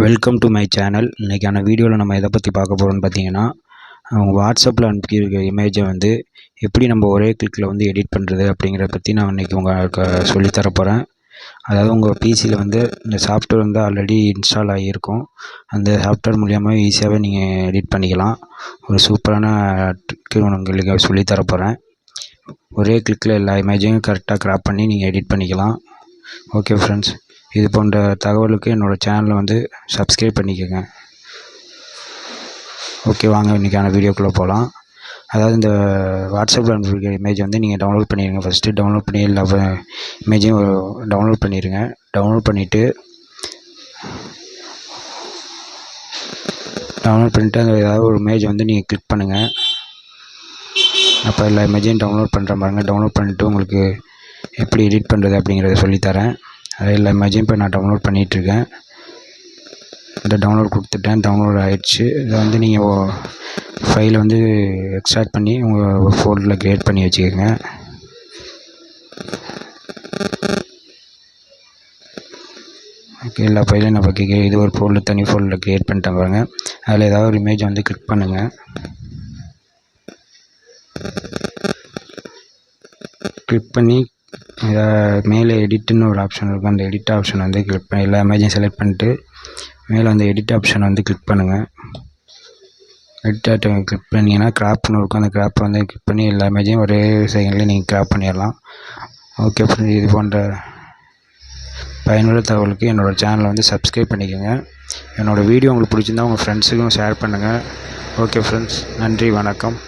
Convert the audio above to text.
Welcome to my channel. இன்றைக்கான வீடியோவில் நம்ம எதை பற்றி பார்க்க போகிறோம்னு பார்த்தீங்கன்னா, வாட்ஸ்அப்பில் அனுப்பியிருக்க இமேஜை வந்து எப்படி நம்ம ஒரே கிளிக்கில் வந்து எடிட் பண்ணுறது அப்படிங்கிறத பற்றி நான் இன்றைக்கி உங்களுக்கு சொல்லித்தர போகிறேன். அதாவது உங்கள் பிசியில் வந்து இந்த சாஃப்ட்வேர் வந்து ஆல்ரெடி இன்ஸ்டால் ஆகியிருக்கும். அந்த சாஃப்ட்வேர் மூலிமா ஈஸியாகவே நீங்கள் எடிட் பண்ணிக்கலாம். ஒரு சூப்பரான ட்ரிக்கு உங்களுக்கு சொல்லித்தர போகிறேன். ஒரே கிளிக்கில் எல்லா இமேஜையும் கரெக்டாக கிராப் பண்ணி நீங்கள் எடிட் பண்ணிக்கலாம். ஓகே ஃப்ரெண்ட்ஸ், இது போன்ற தகவலுக்கு என்னோடய சேனலை வந்து சப்ஸ்கிரைப் பண்ணிக்கோங்க. ஓகே, வாங்க இன்றைக்கான வீடியோக்குள்ளே போகலாம். அதாவது இந்த வாட்ஸ்அப்பில் அனுப்பியிருக்கிற இமேஜ் வந்து நீங்கள் டவுன்லோட் பண்ணிடுங்க. ஃபஸ்ட்டு டவுன்லோட் பண்ணி எல்லா இமேஜையும் டவுன்லோட் பண்ணிடுங்க. டவுன்லோட் பண்ணிவிட்டு அந்த ஏதாவது ஒரு இமேஜ் வந்து நீங்கள் கிளிக் பண்ணுங்கள். அப்போ எல்லா இமேஜையும் டவுன்லோட் பண்ணுற பாருங்க. டவுன்லோட் பண்ணிவிட்டு உங்களுக்கு எப்படி எடிட் பண்ணுறது அப்படிங்கிறத சொல்லித்தரேன். அது எல்லா இமேஜையும் இப்போ நான் டவுன்லோட் பண்ணிகிட்ருக்கேன். இந்த டவுன்லோட் கொடுத்துட்டேன், டவுன்லோட் ஆகிடுச்சு. இதை வந்து நீங்கள் ஃபைலை வந்து எக்ஸ்ட்ராக்ட் பண்ணி உங்கள் ஃபோல்டரில் க்ரியேட் பண்ணி வச்சுக்கோங்க. ஓகே, எல்லா ஃபைலையும் நம்ம இது ஒரு ஃபோல்டர், தனி ஃபோல்டரில் க்ரியேட் பண்ணிட்டேன் பாருங்க. அதில் ஏதாவது ஒரு இமேஜ் வந்து கிளிக் பண்ணுங்கள். கிளிக் பண்ணி மேலே எடிட்டுன்னு ஒரு ஆப்ஷன் இருக்கும். அந்த எடிட் ஆப்ஷன் வந்து கிளிக் பண்ணி எல்லா இமேஜையும் செலக்ட் பண்ணிட்டு மேலே அந்த எடிட் ஆப்ஷன் வந்து கிளிக் பண்ணுங்கள். எடிட் ஆப்ஷன் கிளிக் பண்ணிங்கன்னா கிராப்னு இருக்கும். அந்த கிராப்பை வந்து கிளிக் பண்ணி எல்லா இமேஜையும் ஒரே செகண்ட்லேயே நீங்கள் கிராப் பண்ணிடலாம். ஓகே ஃப்ரெண்ட்ஸ், இது போன்ற பயனுள்ள தகவலுக்கு என்னோடய சேனலை வந்து சப்ஸ்கிரைப் பண்ணிக்கோங்க. என்னோடய வீடியோ உங்களுக்கு பிடிச்சிருந்தா உங்கள் ஃப்ரெண்ட்ஸுக்கும் ஷேர் பண்ணுங்கள். ஓகே ஃப்ரெண்ட்ஸ், நன்றி, வணக்கம்.